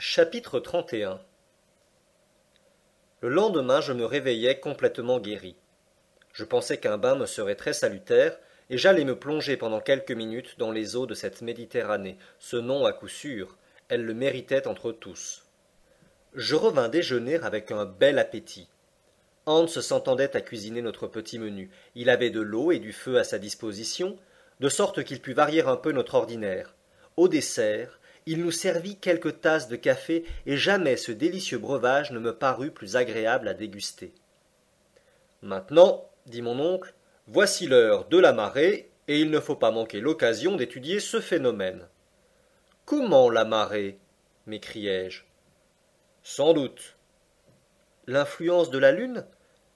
Chapitre 31. Le lendemain, je me réveillai complètement guéri. Je pensais qu'un bain me serait très salutaire, et j'allais me plonger pendant quelques minutes dans les eaux de cette Méditerranée. Ce nom, à coup sûr, elle le méritait entre tous. Je revins déjeuner avec un bel appétit. Hans s'entendait à cuisiner notre petit menu. Il avait de l'eau et du feu à sa disposition, de sorte qu'il put varier un peu notre ordinaire. Au dessert, il nous servit quelques tasses de café, et jamais ce délicieux breuvage ne me parut plus agréable à déguster. Maintenant, dit mon oncle, voici l'heure de la marée, et il ne faut pas manquer l'occasion d'étudier ce phénomène. Comment la marée? M'écriai-je. Sans doute. L'influence de la lune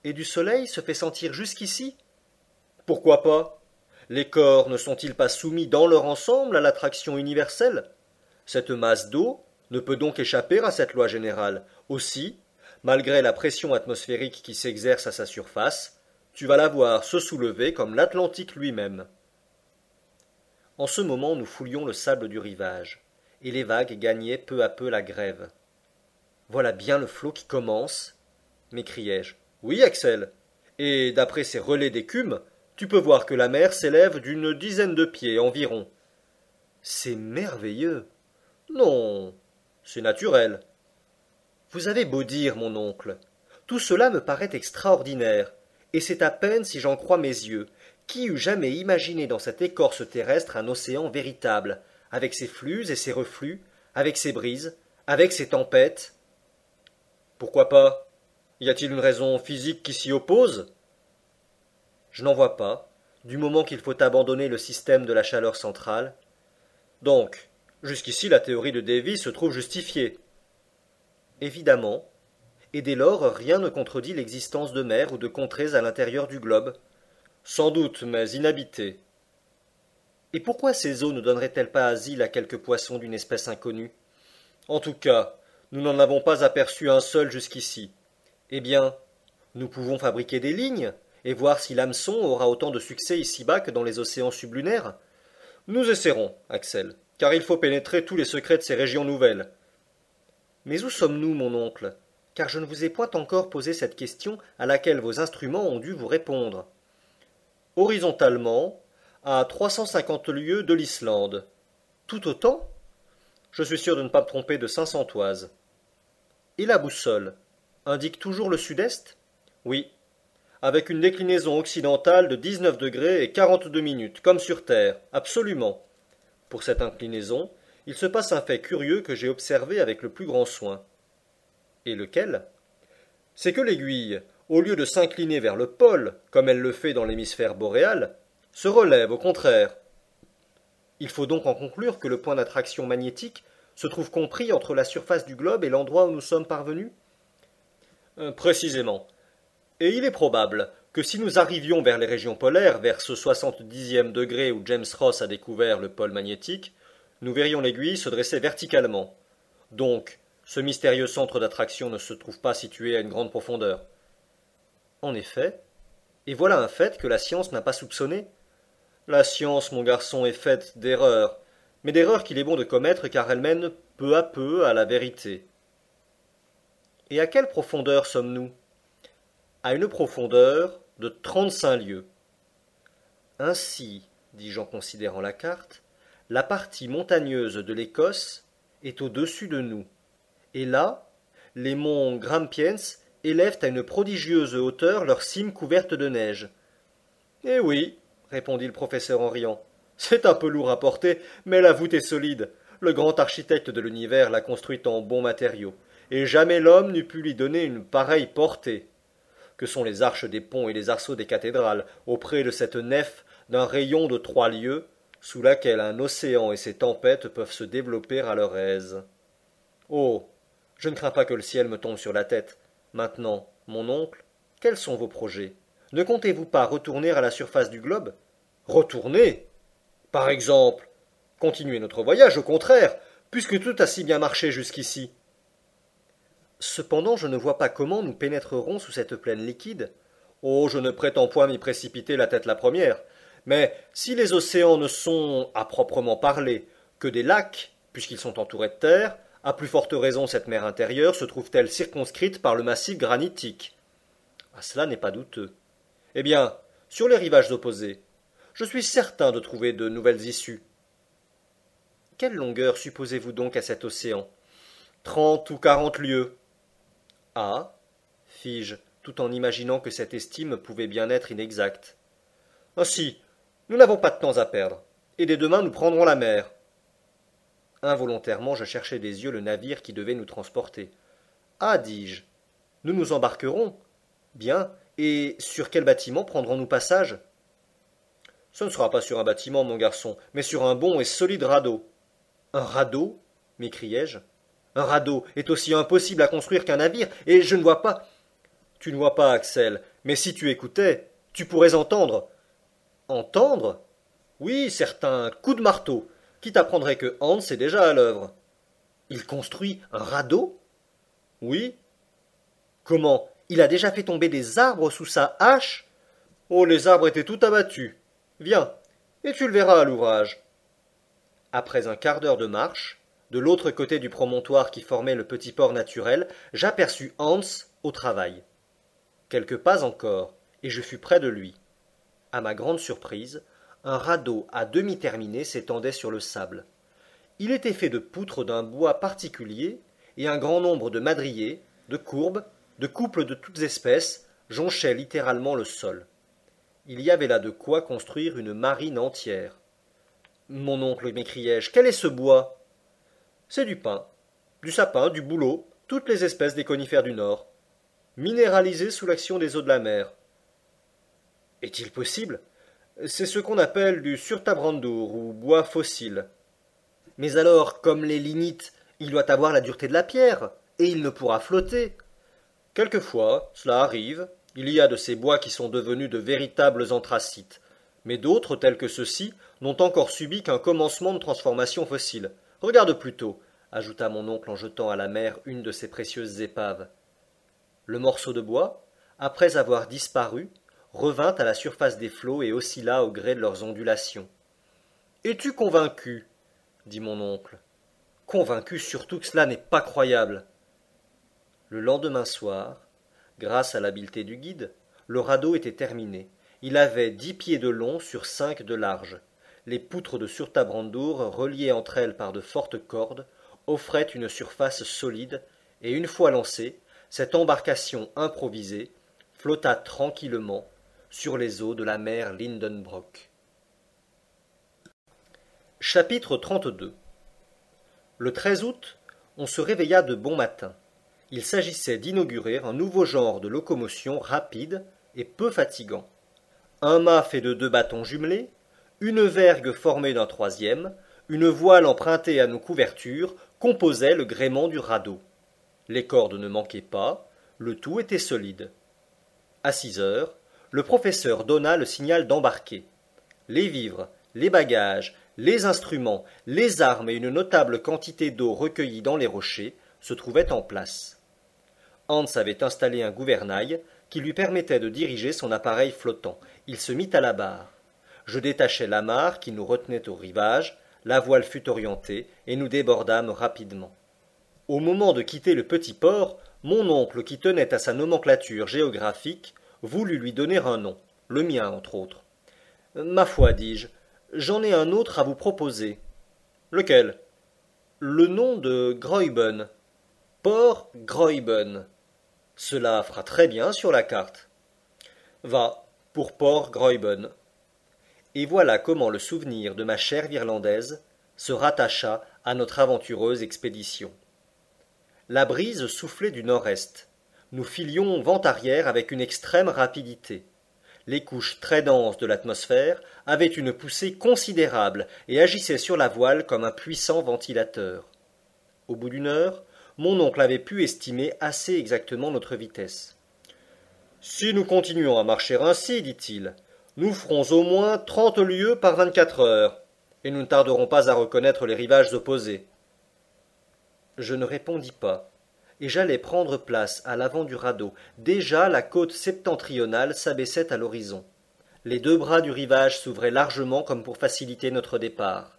et du soleil se fait sentir jusqu'ici? Pourquoi pas? Les corps ne sont-ils pas soumis dans leur ensemble à l'attraction universelle? Cette masse d'eau ne peut donc échapper à cette loi générale. Aussi, malgré la pression atmosphérique qui s'exerce à sa surface, tu vas la voir se soulever comme l'Atlantique lui-même. En ce moment, nous foulions le sable du rivage, et les vagues gagnaient peu à peu la grève. Voilà bien le flot qui commence, m'écriai-je. Oui, Axel, et d'après ces relais d'écume, tu peux voir que la mer s'élève d'une dizaine de pieds environ. C'est merveilleux. Non, c'est naturel. Vous avez beau dire, mon oncle, tout cela me paraît extraordinaire, et c'est à peine si j'en crois mes yeux. Qui eût jamais imaginé dans cette écorce terrestre un océan véritable, avec ses flux et ses reflux, avec ses brises, avec ses tempêtes? Pourquoi pas? Y a-t-il une raison physique qui s'y oppose? Je n'en vois pas, du moment qu'il faut abandonner le système de la chaleur centrale. Donc, jusqu'ici la théorie de Davy se trouve justifiée. Évidemment, et dès lors rien ne contredit l'existence de mers ou de contrées à l'intérieur du globe. Sans doute, mais inhabitées. Et pourquoi ces eaux ne donneraient-elles pas asile à quelques poissons d'une espèce inconnue? En tout cas, nous n'en avons pas aperçu un seul jusqu'ici. Eh bien, nous pouvons fabriquer des lignes, et voir si l'hameçon aura autant de succès ici-bas que dans les océans sublunaires. Nous essaierons, Axel, car il faut pénétrer tous les secrets de ces régions nouvelles. Mais où sommes-nous, mon oncle? Car je ne vous ai point encore posé cette question à laquelle vos instruments ont dû vous répondre. Horizontalement, à 350 lieues de l'Islande. Tout autant? Je suis sûr de ne pas me tromper de 500 toises. Et la boussole indique toujours le sud-est? Oui, avec une déclinaison occidentale de 19 degrés et 42 minutes, comme sur Terre, absolument. Pour cette inclinaison, il se passe un fait curieux que j'ai observé avec le plus grand soin. Et lequel? C'est que l'aiguille, au lieu de s'incliner vers le pôle, comme elle le fait dans l'hémisphère boréal, se relève au contraire. Il faut donc en conclure que le point d'attraction magnétique se trouve compris entre la surface du globe et l'endroit où nous sommes parvenus? Précisément. Et il est probable que si nous arrivions vers les régions polaires, vers ce 70e degré où James Ross a découvert le pôle magnétique, nous verrions l'aiguille se dresser verticalement. Donc, ce mystérieux centre d'attraction ne se trouve pas situé à une grande profondeur. En effet, et voilà un fait que la science n'a pas soupçonné. La science, mon garçon, est faite d'erreurs, mais d'erreurs qu'il est bon de commettre car elles mènent peu à peu à la vérité. Et à quelle profondeur sommes-nous? À une profondeur de 35 lieues. Ainsi, dis-je en considérant la carte, la partie montagneuse de l'Écosse est au-dessus de nous. Et là, les monts Grampians élèvent à une prodigieuse hauteur leurs cimes couvertes de neige. Eh oui, répondit le professeur en riant. C'est un peu lourd à porter, mais la voûte est solide. Le grand architecte de l'univers l'a construite en bons matériaux, et jamais l'homme n'eût pu lui donner une pareille portée. Que sont les arches des ponts et les arceaux des cathédrales auprès de cette nef d'un rayon de 3 lieues, sous laquelle un océan et ses tempêtes peuvent se développer à leur aise. Oh, je ne crains pas que le ciel me tombe sur la tête. Maintenant, mon oncle, quels sont vos projets? Ne comptez-vous pas retourner à la surface du globe? Retourner? Par exemple, continuer notre voyage, au contraire, puisque tout a si bien marché jusqu'ici. Cependant, je ne vois pas comment nous pénétrerons sous cette plaine liquide. Oh, je ne prétends point m'y précipiter la tête la première. Mais si les océans ne sont, à proprement parler, que des lacs, puisqu'ils sont entourés de terre, À plus forte raison, cette mer intérieure se trouve-t-elle circonscrite par le massif granitique? Ah, cela n'est pas douteux. Eh bien, sur les rivages opposés, je suis certain de trouver de nouvelles issues. Quelle longueur supposez-vous donc à cet océan? 30 ou 40 lieues. Ah, fis-je, tout en imaginant que cette estime pouvait bien être inexacte. Ainsi, nous n'avons pas de temps à perdre, et dès demain nous prendrons la mer. Involontairement je cherchai des yeux le navire qui devait nous transporter. Ah, dis-je, nous nous embarquerons. Bien, et sur quel bâtiment prendrons-nous passage? Ce ne sera pas sur un bâtiment, mon garçon, mais sur un bon et solide radeau. Un radeau? M'écriai-je. Un radeau est aussi impossible à construire qu'un navire, et je ne vois pas. Tu ne vois pas, Axel, mais si tu écoutais, tu pourrais entendre. Entendre? Oui, certain coup de marteau, qui t'apprendrait que Hans est déjà à l'œuvre. Il construit un radeau? Oui. Comment? Il a déjà fait tomber des arbres sous sa hache? Oh, les arbres étaient tout abattus. Viens, et tu le verras à l'ouvrage. Après un quart d'heure de marche, de l'autre côté du promontoire qui formait le petit port naturel, j'aperçus Hans au travail. Quelques pas encore, et je fus près de lui. À ma grande surprise, un radeau à demi terminé s'étendait sur le sable. Il était fait de poutres d'un bois particulier, et un grand nombre de madriers, de courbes, de couples de toutes espèces jonchaient littéralement le sol. Il y avait là de quoi construire une marine entière. Mon oncle, m'écriai-je, quel est ce bois? C'est du pin, du sapin, du bouleau, toutes les espèces des conifères du Nord, minéralisés sous l'action des eaux de la mer. Est-il possible? C'est ce qu'on appelle du surtabrandour ou bois fossile. Mais alors, comme les lignites, il doit avoir la dureté de la pierre, et il ne pourra flotter. Quelquefois, cela arrive, il y a de ces bois qui sont devenus de véritables anthracites, mais d'autres, tels que ceux-ci, n'ont encore subi qu'un commencement de transformation fossile. Regarde plutôt, ajouta mon oncle en jetant à la mer une de ces précieuses épaves. Le morceau de bois, après avoir disparu, revint à la surface des flots et oscilla au gré de leurs ondulations. Es-tu convaincu? Dit mon oncle. Convaincu surtout que cela n'est pas croyable. Le lendemain soir, grâce à l'habileté du guide, le radeau était terminé. Il avait 10 pieds de long sur 5 de large. Les poutres de surtabrandour, reliées entre elles par de fortes cordes, offraient une surface solide, et une fois lancée, cette embarcation improvisée flotta tranquillement sur les eaux de la mer Lindenbrock. Chapitre 32. Le 13 août, on se réveilla de bon matin. Il s'agissait d'inaugurer un nouveau genre de locomotion rapide et peu fatigant. Un mât fait de 2 bâtons jumelés, une vergue formée d'un troisième, une voile empruntée à nos couvertures composaient le gréement du radeau. Les cordes ne manquaient pas, le tout était solide. À 6 heures, le professeur donna le signal d'embarquer. Les vivres, les bagages, les instruments, les armes et une notable quantité d'eau recueillie dans les rochers se trouvaient en place. Hans avait installé un gouvernail qui lui permettait de diriger son appareil flottant. Il se mit à la barre. Je détachai l'amarre qui nous retenait au rivage, la voile fut orientée, et nous débordâmes rapidement. Au moment de quitter le petit port, mon oncle, qui tenait à sa nomenclature géographique, voulut lui donner un nom, le mien entre autres. Ma foi, dis-je, j'en ai un autre à vous proposer. Lequel? Le nom de Graüben. Port Graüben. Cela fera très bien sur la carte. Va, pour Port Graüben. Et voilà comment le souvenir de ma chère Virlandaise se rattacha à notre aventureuse expédition. La brise soufflait du nord-est. Nous filions vent arrière avec une extrême rapidité. Les couches très denses de l'atmosphère avaient une poussée considérable et agissaient sur la voile comme un puissant ventilateur. Au bout d'une heure, mon oncle avait pu estimer assez exactement notre vitesse. Si nous continuons à marcher ainsi, dit-il, nous ferons au moins 30 lieues par 24 heures, et nous ne tarderons pas à reconnaître les rivages opposés. Je ne répondis pas, et j'allais prendre place à l'avant du radeau. Déjà la côte septentrionale s'abaissait à l'horizon. Les 2 bras du rivage s'ouvraient largement comme pour faciliter notre départ.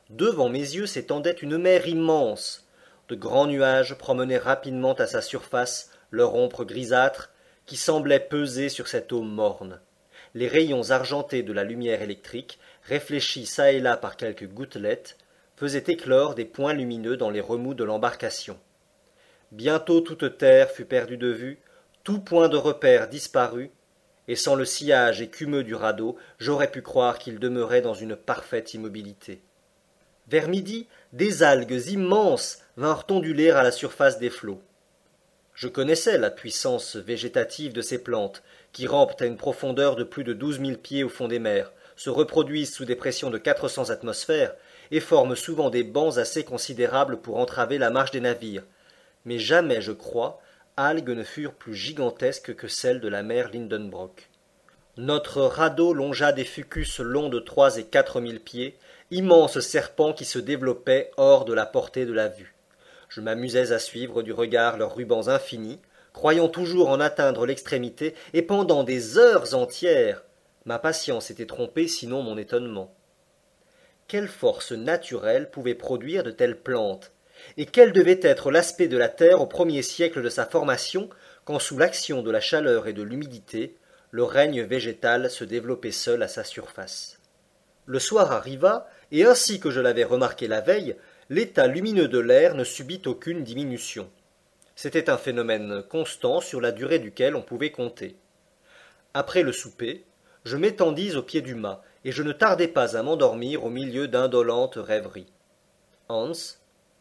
Devant mes yeux s'étendait une mer immense. de grands nuages promenaient rapidement à sa surface leur ombre grisâtre qui semblait peser sur cette eau morne. Les rayons argentés de la lumière électrique, réfléchis çà et là par quelques gouttelettes, faisaient éclore des points lumineux dans les remous de l'embarcation. Bientôt toute terre fut perdue de vue, tout point de repère disparut, et sans le sillage écumeux du radeau, j'aurais pu croire qu'il demeurait dans une parfaite immobilité. Vers midi, des algues immenses vinrent onduler à la surface des flots. Je connaissais la puissance végétative de ces plantes, qui rampent à une profondeur de plus de 12 000 pieds au fond des mers, se reproduisent sous des pressions de 400 atmosphères et forment souvent des bancs assez considérables pour entraver la marche des navires. Mais jamais, je crois, algues ne furent plus gigantesques que celles de la mer Lindenbrock. Notre radeau longea des fucus longs de 3 et 4 000 pieds, immenses serpents qui se développaient hors de la portée de la vue. Je m'amusais à suivre du regard leurs rubans infinis, croyant toujours en atteindre l'extrémité, et pendant des heures entières, ma patience était trompée, sinon mon étonnement. Quelle force naturelle pouvait produire de telles plantes, et quel devait être l'aspect de la terre au premier siècle de sa formation, quand sous l'action de la chaleur et de l'humidité, le règne végétal se développait seul à sa surface. Le soir arriva, et ainsi que je l'avais remarqué la veille, l'état lumineux de l'air ne subit aucune diminution. C'était un phénomène constant sur la durée duquel on pouvait compter. Après le souper, je m'étendis au pied du mât, et je ne tardai pas à m'endormir au milieu d'indolentes rêveries. Hans,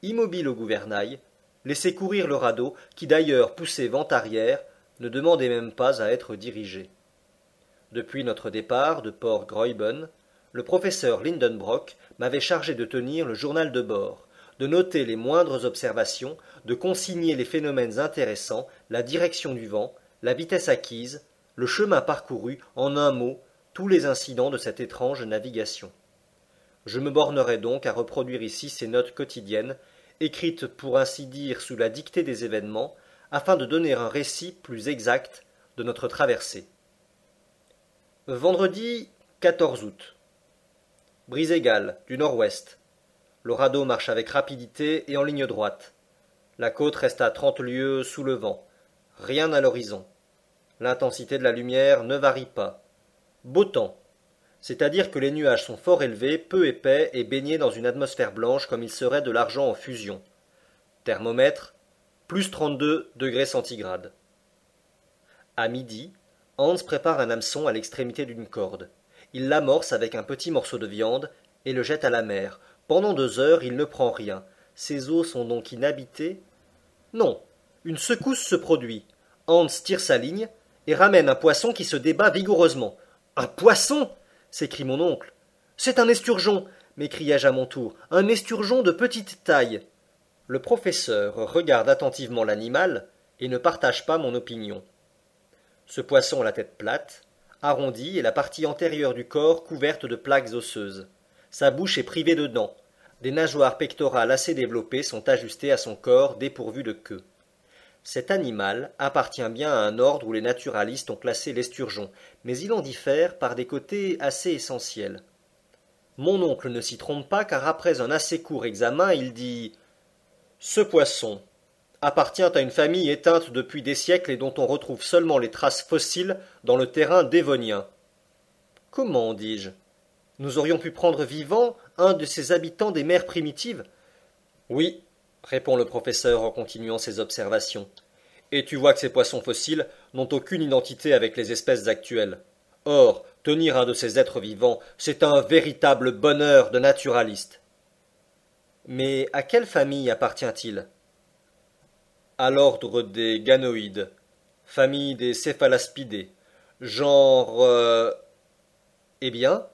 immobile au gouvernail, laissait courir le radeau, qui d'ailleurs poussait vent arrière, ne demandait même pas à être dirigé. Depuis notre départ de Port Gräuben, le professeur Lindenbrock m'avait chargé de tenir le journal de bord, de noter les moindres observations, de consigner les phénomènes intéressants, la direction du vent, la vitesse acquise, le chemin parcouru, en un mot, tous les incidents de cette étrange navigation. Je me bornerai donc à reproduire ici ces notes quotidiennes, écrites pour ainsi dire sous la dictée des événements, afin de donner un récit plus exact de notre traversée. Vendredi 14 août. Brise égale, du nord-ouest. Le radeau marche avec rapidité et en ligne droite. La côte reste à 30 lieues sous le vent. Rien à l'horizon. L'intensité de la lumière ne varie pas. Beau temps, c'est-à-dire que les nuages sont fort élevés, peu épais et baignés dans une atmosphère blanche comme il serait de l'argent en fusion. Thermomètre, plus 32 degrés centigrades. À midi, Hans prépare un hameçon à l'extrémité d'une corde. Il l'amorce avec un petit morceau de viande et le jette à la mer. Pendant 2 heures, il ne prend rien. Ces eaux sont donc inhabitées? Non. Une secousse se produit. Hans tire sa ligne et ramène un poisson qui se débat vigoureusement. Un poisson! S'écrie mon oncle. C'est un esturgeon, m'écriai-je à mon tour. Un esturgeon de petite taille. Le professeur regarde attentivement l'animal et ne partage pas mon opinion. Ce poisson a la tête plate, arrondie et la partie antérieure du corps couverte de plaques osseuses. Sa bouche est privée de dents. Des nageoires pectorales assez développées sont ajustées à son corps dépourvu de queue. Cet animal appartient bien à un ordre où les naturalistes ont classé l'esturgeon, mais il en diffère par des côtés assez essentiels. Mon oncle ne s'y trompe pas, car après un assez court examen, il dit « Ce poisson appartient à une famille éteinte depuis des siècles et dont on retrouve seulement les traces fossiles dans le terrain dévonien. » Comment, dis-je? Nous aurions pu prendre vivant un de ces habitants des mers primitives? Oui, répond le professeur en continuant ses observations. Et tu vois que ces poissons fossiles n'ont aucune identité avec les espèces actuelles. Or, tenir un de ces êtres vivants, c'est un véritable bonheur de naturaliste. Mais à quelle famille appartient-il? À l'ordre des ganoïdes, famille des céphalaspidés, genre... Eh bien,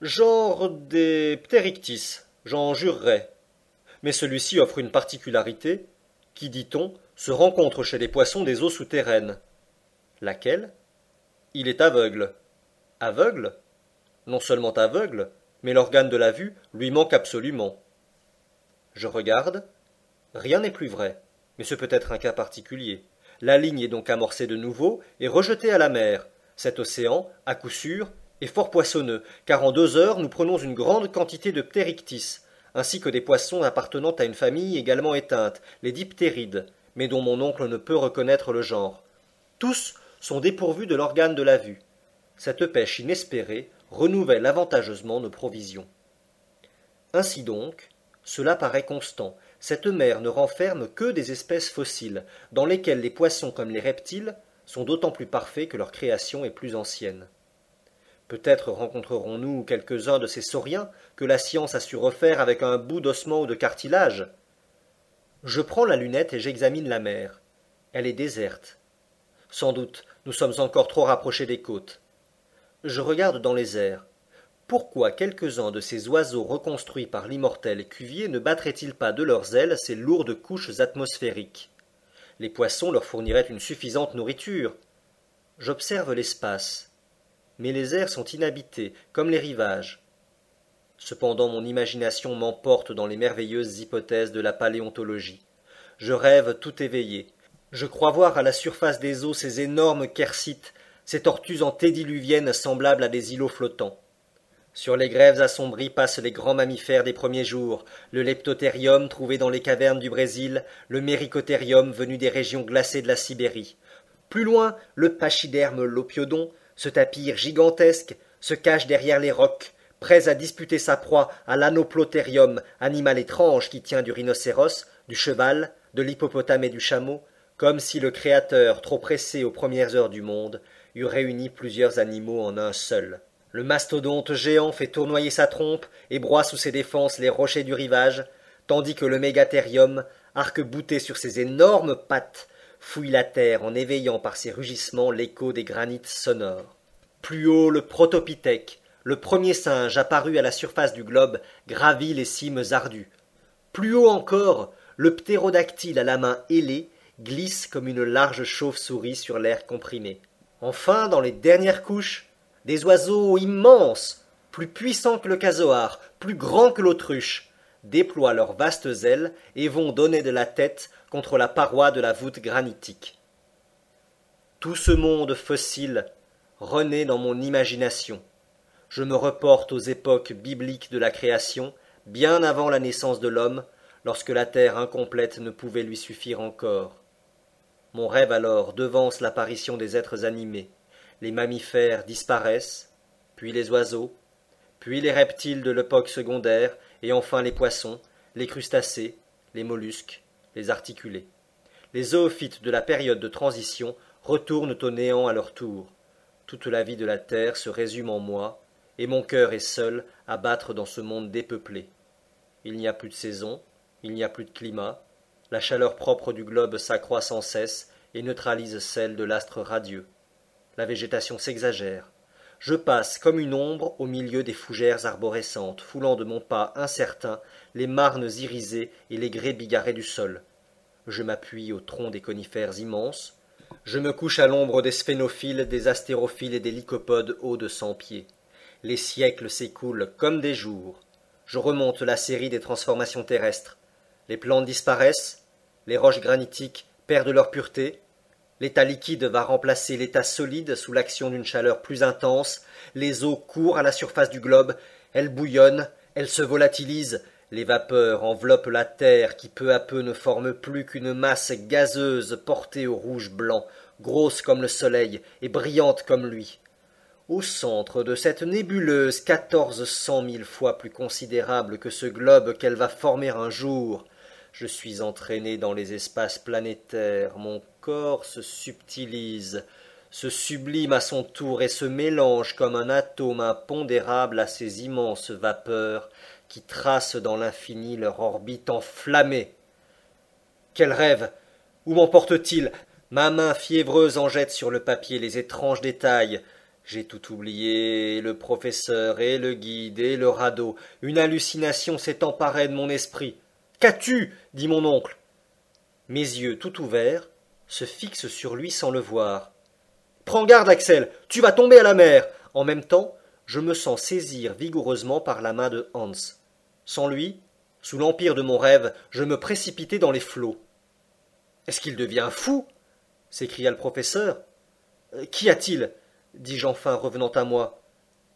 genre des ptéryctis, j'en jurerais. Mais celui-ci offre une particularité qui, dit-on, se rencontre chez les poissons des eaux souterraines. Laquelle? Il est aveugle. Aveugle? Non seulement aveugle, mais l'organe de la vue lui manque absolument. Je regarde. Rien n'est plus vrai, mais ce peut être un cas particulier. La ligne est donc amorcée de nouveau et rejetée à la mer. Cet océan, à coup sûr, est fort poissonneux, car en 2 heures nous prenons une grande quantité de ptéryctis, ainsi que des poissons appartenant à une famille également éteinte, les diptérides, mais dont mon oncle ne peut reconnaître le genre. Tous sont dépourvus de l'organe de la vue. Cette pêche inespérée renouvelle avantageusement nos provisions. Ainsi donc, cela paraît constant, cette mer ne renferme que des espèces fossiles, dans lesquelles les poissons comme les reptiles sont d'autant plus parfaits que leur création est plus ancienne. Peut-être rencontrerons-nous quelques-uns de ces sauriens que la science a su refaire avec un bout d'ossement ou de cartilage. Je prends la lunette et j'examine la mer. Elle est déserte. Sans doute, nous sommes encore trop rapprochés des côtes. Je regarde dans les airs. Pourquoi quelques-uns de ces oiseaux reconstruits par l'immortel Cuvier ne battraient-ils pas de leurs ailes ces lourdes couches atmosphériques? Les poissons leur fourniraient une suffisante nourriture. J'observe l'espace. Mais les airs sont inhabités, comme les rivages. Cependant mon imagination m'emporte dans les merveilleuses hypothèses de la paléontologie. Je rêve tout éveillé. Je crois voir à la surface des eaux ces énormes quercites, ces tortues antédiluviennes semblables à des îlots flottants. Sur les grèves assombries passent les grands mammifères des premiers jours, le leptothérium trouvé dans les cavernes du Brésil, le méricothérium venu des régions glacées de la Sibérie. Plus loin, le pachyderme lopiodon, ce tapir gigantesque, se cache derrière les rocs, prêt à disputer sa proie à l'anoplothérium, animal étrange qui tient du rhinocéros, du cheval, de l'hippopotame et du chameau, comme si le Créateur, trop pressé aux premières heures du monde, eût réuni plusieurs animaux en un seul. Le mastodonte géant fait tournoyer sa trompe et broie sous ses défenses les rochers du rivage, tandis que le mégathérium, arc-bouté sur ses énormes pattes, fouille la terre en éveillant par ses rugissements l'écho des granites sonores. Plus haut, le protopithèque, le premier singe apparu à la surface du globe, gravit les cimes ardues. Plus haut encore, le ptérodactyle à la main ailée glisse comme une large chauve-souris sur l'air comprimé. Enfin, dans les dernières couches, des oiseaux immenses, plus puissants que le casoar, plus grands que l'autruche, déploient leurs vastes ailes et vont donner de la tête contre la paroi de la voûte granitique. Tout ce monde fossile renaît dans mon imagination. Je me reporte aux époques bibliques de la création, bien avant la naissance de l'homme, lorsque la terre incomplète ne pouvait lui suffire encore. Mon rêve alors devance l'apparition des êtres animés. Les mammifères disparaissent, puis les oiseaux, puis les reptiles de l'époque secondaire, et enfin les poissons, les crustacés, les mollusques, les articulés. Les zoophytes de la période de transition retournent au néant à leur tour. Toute la vie de la terre se résume en moi, et mon cœur est seul à battre dans ce monde dépeuplé. Il n'y a plus de saison, il n'y a plus de climat, la chaleur propre du globe s'accroît sans cesse et neutralise celle de l'astre radieux. La végétation s'exagère. Je passe comme une ombre au milieu des fougères arborescentes, foulant de mon pas incertain les marnes irisées et les grès bigarrés du sol. Je m'appuie au tronc des conifères immenses. Je me couche à l'ombre des sphénophiles, des astérophiles et des lycopodes hauts de 100 pieds. Les siècles s'écoulent comme des jours. Je remonte la série des transformations terrestres. Les plantes disparaissent, les roches granitiques perdent leur pureté, l'état liquide va remplacer l'état solide sous l'action d'une chaleur plus intense, les eaux courent à la surface du globe, elles bouillonnent, elles se volatilisent, les vapeurs enveloppent la terre qui peu à peu ne forme plus qu'une masse gazeuse portée au rouge blanc, grosse comme le soleil et brillante comme lui. Au centre de cette nébuleuse 1400 000 fois plus considérable que ce globe qu'elle va former un jour, je suis entraîné dans les espaces planétaires, mon corps se subtilise, se sublime à son tour et se mélange comme un atome impondérable à ces immenses vapeurs qui tracent dans l'infini leur orbite enflammée. Quel rêve! Où m'emporte-t-il? Ma main fiévreuse en jette sur le papier les étranges détails. J'ai tout oublié, le professeur et le guide et le radeau. Une hallucination s'est emparée de mon esprit. Qu'as-tu? Dit mon oncle. Mes yeux, tout ouverts, se fixent sur lui sans le voir. Prends garde, Axel, tu vas tomber à la mer. En même temps, je me sens saisir vigoureusement par la main de Hans. Sans lui, sous l'empire de mon rêve, je me précipitais dans les flots. Est-ce qu'il devient fou? S'écria le professeur. Qu'y a-t-il? Dis-je enfin, revenant à moi.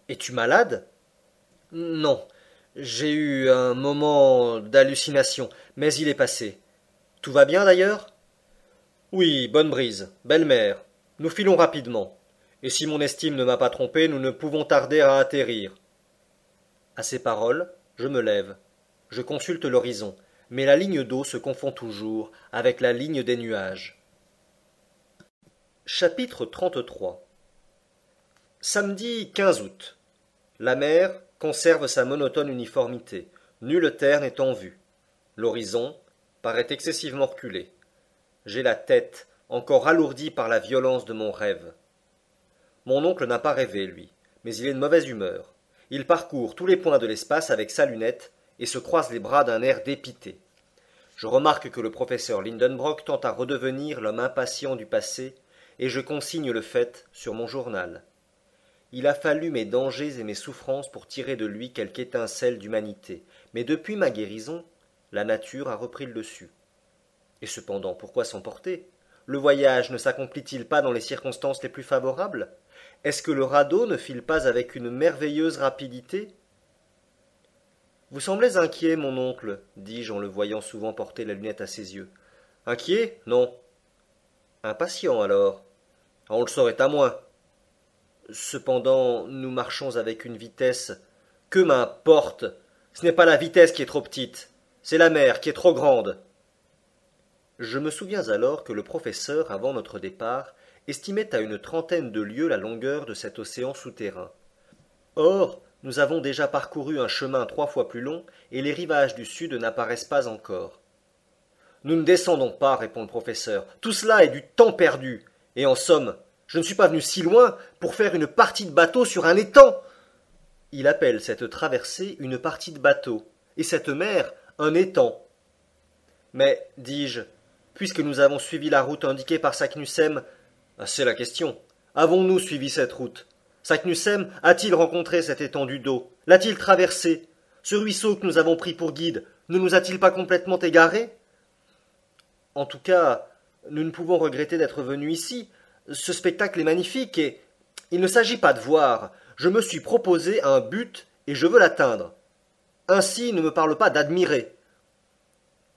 Es-tu malade? Non, J'ai eu un moment d'hallucination, mais il est passé. Tout va bien d'ailleurs? Oui, bonne brise, belle mer. Nous filons rapidement. Et si mon estime ne m'a pas trompé, nous ne pouvons tarder à atterrir. À ces paroles, je me lève. Je consulte l'horizon, mais la ligne d'eau se confond toujours avec la ligne des nuages. Chapitre 33. Samedi 15 août. La mer conserve sa monotone uniformité, nulle terre n'est en vue. L'horizon paraît excessivement reculé. J'ai la tête encore alourdie par la violence de mon rêve. Mon oncle n'a pas rêvé, lui, mais il est de mauvaise humeur. Il parcourt tous les points de l'espace avec sa lunette et se croise les bras d'un air dépité. Je remarque que le professeur Lindenbrock tente à redevenir l'homme impatient du passé, et je consigne le fait sur mon journal. Il a fallu mes dangers et mes souffrances pour tirer de lui quelque étincelle d'humanité, mais depuis ma guérison, la nature a repris le dessus. Et cependant, pourquoi s'emporter? Le voyage ne s'accomplit-il pas dans les circonstances les plus favorables? Est-ce que le radeau ne file pas avec une merveilleuse rapidité? Vous semblez inquiet, mon oncle, dis-je en le voyant souvent porter la lunette à ses yeux. Inquiet? Non. Impatient alors. Ah, on le saurait à moins. Cependant, nous marchons avec une vitesse. Que m'importe? Ce n'est pas la vitesse qui est trop petite, c'est la mer qui est trop grande. Je me souviens alors que le professeur, avant notre départ, estimait à une trentaine de lieues la longueur de cet océan souterrain. Or, nous avons déjà parcouru un chemin 3 fois plus long, et les rivages du sud n'apparaissent pas encore. Nous ne descendons pas, répond le professeur. Tout cela est du temps perdu. Et en somme, je ne suis pas venu si loin pour faire une partie de bateau sur un étang. Il appelle cette traversée une partie de bateau, et cette mer un étang. Mais, dis-je, puisque nous avons suivi la route indiquée par Saknussemm, c'est la question. Avons-nous suivi cette route? Saknussemm a-t-il rencontré cette étendue d'eau? L'a-t-il traversée? Ce ruisseau que nous avons pris pour guide ne nous a-t-il pas complètement égarés? En tout cas, nous ne pouvons regretter d'être venus ici. Ce spectacle est magnifique et il ne s'agit pas de voir. Je me suis proposé un but et je veux l'atteindre. Ainsi ne me parle pas d'admirer.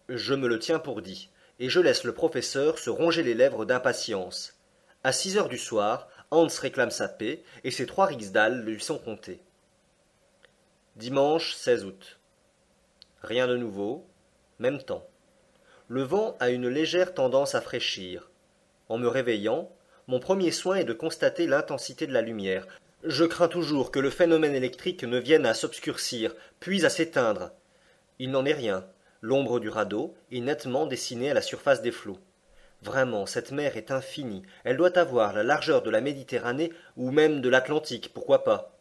Je me le tiens pour dit, et je laisse le professeur se ronger les lèvres d'impatience. À 6 heures du soir, Hans réclame sa paix, et ses 3 riksdals lui sont comptés. Dimanche 16 août. Rien de nouveau, même temps. Le vent a une légère tendance à fraîchir. En me réveillant, mon premier soin est de constater l'intensité de la lumière. Je crains toujours que le phénomène électrique ne vienne à s'obscurcir, puis à s'éteindre. Il n'en est rien. L'ombre du radeau est nettement dessinée à la surface des flots. Vraiment, cette mer est infinie. Elle doit avoir la largeur de la Méditerranée ou même de l'Atlantique, pourquoi pas?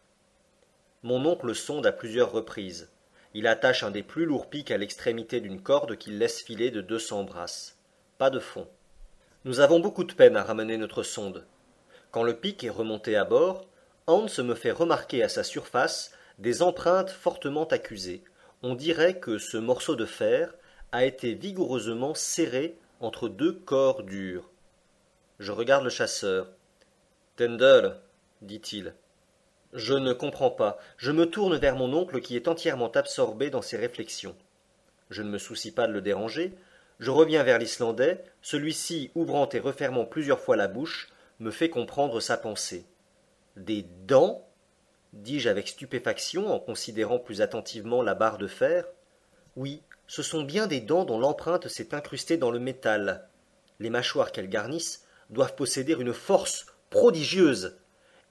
Mon oncle sonde à plusieurs reprises. Il attache un des plus lourds pics à l'extrémité d'une corde qu'il laisse filer de 200 brasses. Pas de fond. Nous avons beaucoup de peine à ramener notre sonde. Quand le pic est remonté à bord, Hans me fait remarquer à sa surface des empreintes fortement accusées. On dirait que ce morceau de fer a été vigoureusement serré entre 2 corps durs. Je regarde le chasseur. Tendel, dit-il. Je ne comprends pas. Je me tourne vers mon oncle qui est entièrement absorbé dans ses réflexions. Je ne me soucie pas de le déranger. Je reviens vers l'Islandais. Celui-ci, ouvrant et refermant plusieurs fois la bouche, me fait comprendre sa pensée. Des dents? Dis-je avec stupéfaction en considérant plus attentivement la barre de fer. Oui, ce sont bien des dents dont l'empreinte s'est incrustée dans le métal. Les mâchoires qu'elles garnissent doivent posséder une force prodigieuse.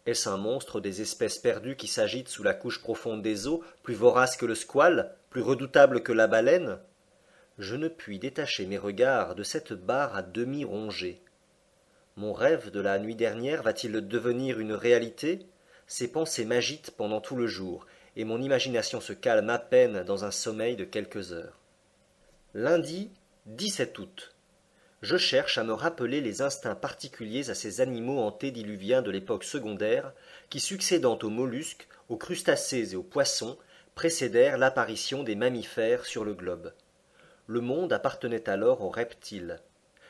Est-ce un monstre des espèces perdues qui s'agite sous la couche profonde des eaux, plus vorace que le squale, plus redoutable que la baleine? Je ne puis détacher mes regards de cette barre à demi rongée. Mon rêve de la nuit dernière va-t-il devenir une réalité? Ces pensées m'agitent pendant tout le jour, et mon imagination se calme à peine dans un sommeil de quelques heures. Lundi 17 août. Je cherche à me rappeler les instincts particuliers à ces animaux antédiluviens de l'époque secondaire, qui, succédant aux mollusques, aux crustacés et aux poissons, précédèrent l'apparition des mammifères sur le globe. Le monde appartenait alors aux reptiles.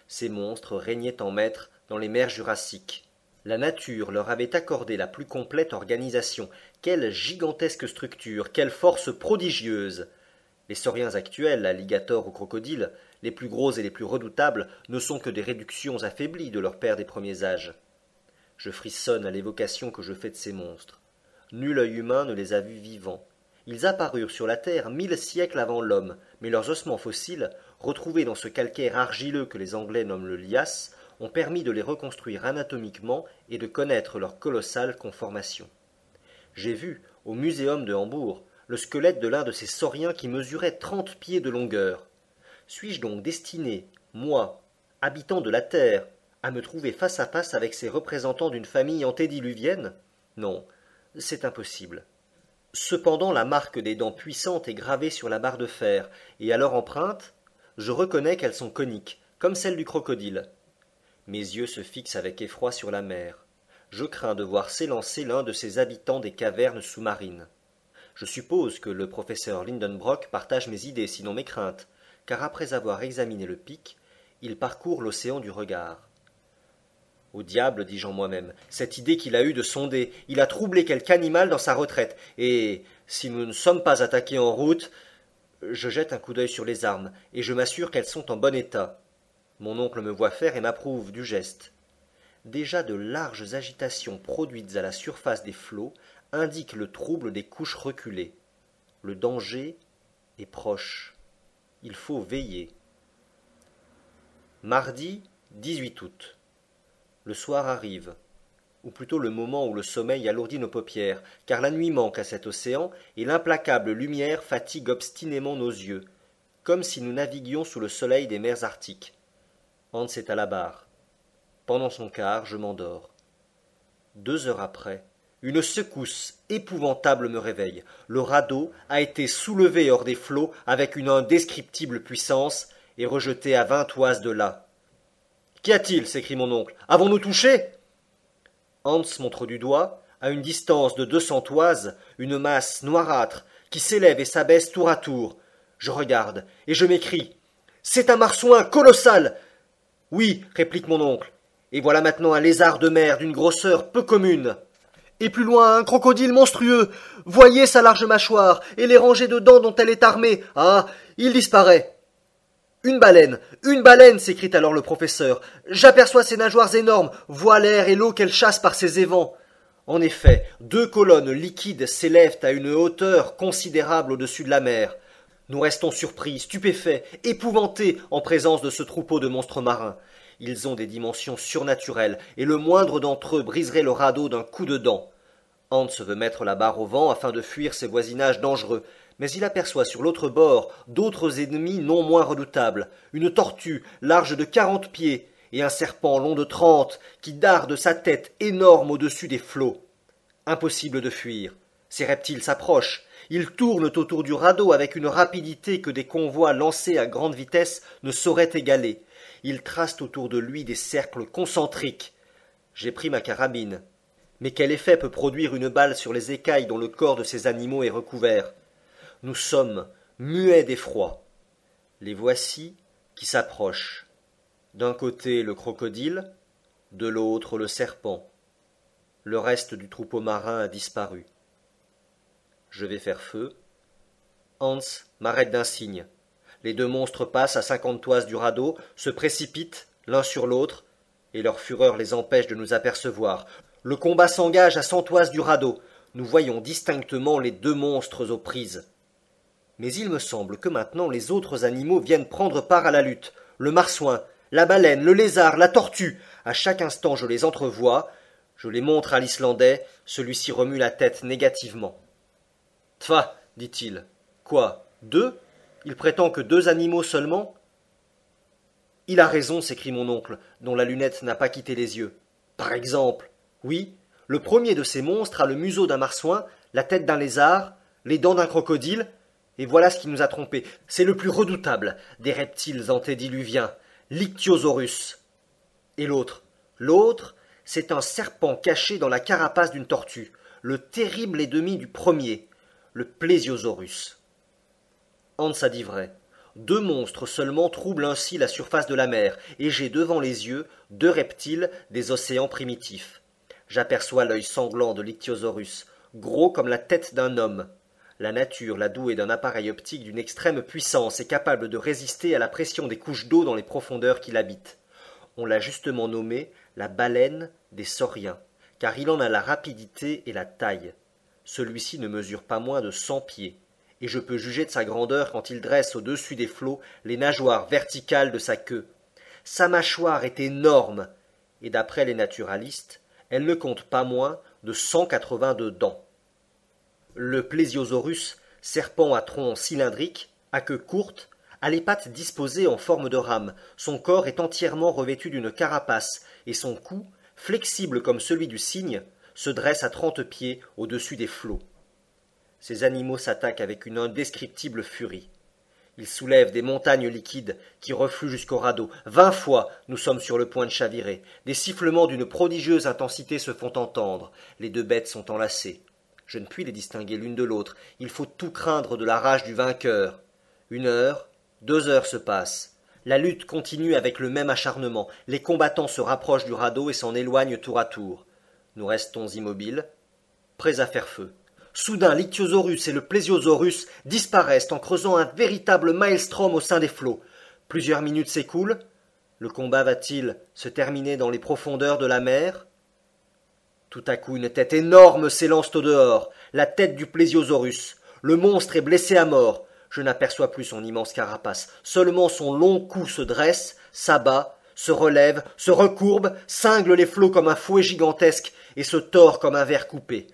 Ces monstres régnaient en maîtres dans les mers jurassiques. La nature leur avait accordé la plus complète organisation. Quelle gigantesque structure, quelle force prodigieuse! Les sauriens actuels, alligators ou crocodiles, les plus gros et les plus redoutables, ne sont que des réductions affaiblies de leurs pères des premiers âges. Je frissonne à l'évocation que je fais de ces monstres. Nul œil humain ne les a vus vivants. Ils apparurent sur la terre 1000 siècles avant l'homme, mais leurs ossements fossiles, retrouvés dans ce calcaire argileux que les Anglais nomment le lias, ont permis de les reconstruire anatomiquement et de connaître leur colossale conformation. J'ai vu, au muséum de Hambourg, le squelette de l'un de ces sauriens qui mesurait 30 pieds de longueur. Suis-je donc destiné, moi, habitant de la terre, à me trouver face à face avec ces représentants d'une famille antédiluvienne? Non, c'est impossible. Cependant la marque des dents puissantes est gravée sur la barre de fer, et à leur empreinte, je reconnais qu'elles sont coniques, comme celles du crocodile. Mes yeux se fixent avec effroi sur la mer. Je crains de voir s'élancer l'un de ces habitants des cavernes sous-marines. Je suppose que le professeur Lindenbrock partage mes idées, sinon mes craintes, car après avoir examiné le pic, il parcourt l'océan du regard. Au diable, dis-je en moi-même, cette idée qu'il a eue de sonder, il a troublé quelque animal dans sa retraite, et, si nous ne sommes pas attaqués en route, je jette un coup d'œil sur les armes, et je m'assure qu'elles sont en bon état. Mon oncle me voit faire et m'approuve du geste. Déjà de larges agitations produites à la surface des flots indiquent le trouble des couches reculées. Le danger est proche. Il faut veiller. Mardi 18 août. Le soir arrive, ou plutôt le moment où le sommeil alourdit nos paupières, car la nuit manque à cet océan et l'implacable lumière fatigue obstinément nos yeux, comme si nous naviguions sous le soleil des mers arctiques. Hans est à la barre. Pendant son quart, je m'endors. 2 heures après, une secousse épouvantable me réveille. Le radeau a été soulevé hors des flots avec une indescriptible puissance et rejeté à 20 toises de là. Qu'y a-t-il? S'écrie mon oncle. Avons-nous touché? Hans montre du doigt, à une distance de 200 toises, une masse noirâtre qui s'élève et s'abaisse tour à tour. Je regarde et je m'écrie. C'est un marsouin colossal! Oui, réplique mon oncle. Et voilà maintenant un lézard de mer d'une grosseur peu commune. Et plus loin, un crocodile monstrueux. Voyez sa large mâchoire et les rangées de dents dont elle est armée. Ah, il disparaît. Une baleine, s'écrie alors le professeur. J'aperçois ses nageoires énormes, vois l'air et l'eau qu'elle chasse par ses évents. En effet, 2 colonnes liquides s'élèvent à une hauteur considérable au-dessus de la mer. Nous restons surpris, stupéfaits, épouvantés en présence de ce troupeau de monstres marins. Ils ont des dimensions surnaturelles, et le moindre d'entre eux briserait le radeau d'un coup de dent. Hans veut mettre la barre au vent afin de fuir ces voisinages dangereux, mais il aperçoit sur l'autre bord d'autres ennemis non moins redoutables, une tortue large de 40 pieds et un serpent long de 30 qui darde sa tête énorme au-dessus des flots. Impossible de fuir. Ces reptiles s'approchent. Ils tournent autour du radeau avec une rapidité que des convois lancés à grande vitesse ne sauraient égaler. Ils tracent autour de lui des cercles concentriques. J'ai pris ma carabine. Mais quel effet peut produire une balle sur les écailles dont le corps de ces animaux est recouvert? Nous sommes muets d'effroi. Les voici qui s'approchent. D'un côté le crocodile, de l'autre le serpent. Le reste du troupeau marin a disparu. Je vais faire feu. Hans m'arrête d'un signe. Les 2 monstres passent à 50 toises du radeau, se précipitent l'un sur l'autre, et leur fureur les empêche de nous apercevoir. Le combat s'engage à 100 toises du radeau. Nous voyons distinctement les 2 monstres aux prises. Mais il me semble que maintenant les autres animaux viennent prendre part à la lutte. Le marsouin, la baleine, le lézard, la tortue. À chaque instant je les entrevois. Je les montre à l'Islandais. Celui-ci remue la tête négativement. Tfa, dit-il. Quoi, 2? Il prétend que 2 animaux seulement? Il a raison, s'écrie mon oncle, dont la lunette n'a pas quitté les yeux. Par exemple, oui, le premier de ces monstres a le museau d'un marsouin, la tête d'un lézard, les dents d'un crocodile, et voilà ce qui nous a trompés. C'est le plus redoutable des reptiles antédiluviens, l'Ichthyosaurus. Et l'autre, c'est un serpent caché dans la carapace d'une tortue, le terrible ennemi du premier, le Plesiosaurus. Hans a dit vrai. 2 monstres seulement troublent ainsi la surface de la mer, et j'ai devant les yeux 2 reptiles des océans primitifs. J'aperçois l'œil sanglant de l'Ichthyosaurus, gros comme la tête d'un homme. La nature l'a doué d'un appareil optique d'une extrême puissance et capable de résister à la pression des couches d'eau dans les profondeurs qui l'habitent. On l'a justement nommé la baleine des sauriens, car il en a la rapidité et la taille. Celui-ci ne mesure pas moins de 100 pieds, et je peux juger de sa grandeur quand il dresse au-dessus des flots les nageoires verticales de sa queue. Sa mâchoire est énorme, et d'après les naturalistes, elle ne compte pas moins de 182 dents. Le plésiosaurus, serpent à tronc cylindrique, à queue courte, a les pattes disposées en forme de rame, son corps est entièrement revêtu d'une carapace, et son cou, flexible comme celui du cygne, se dresse à 30 pieds au-dessus des flots. Ces animaux s'attaquent avec une indescriptible furie. Ils soulèvent des montagnes liquides qui refluent jusqu'au radeau. 20 fois nous sommes sur le point de chavirer. Des sifflements d'une prodigieuse intensité se font entendre. Les deux bêtes sont enlacées. Je ne puis les distinguer l'une de l'autre. Il faut tout craindre de la rage du vainqueur. 1 heure, 2 heures se passent. La lutte continue avec le même acharnement. Les combattants se rapprochent du radeau et s'en éloignent tour à tour. Nous restons immobiles, prêts à faire feu. Soudain, l'Ichthyosaurus et le Plésiosaurus disparaissent en creusant un véritable maelstrom au sein des flots. Plusieurs minutes s'écoulent. Le combat va-t-il se terminer dans les profondeurs de la mer? Tout à coup, une tête énorme s'élance au dehors, la tête du Plésiosaurus. Le monstre est blessé à mort. Je n'aperçois plus son immense carapace. Seulement son long cou se dresse, s'abat, se relève, se recourbe, cingle les flots comme un fouet gigantesque et se tord comme un ver coupé.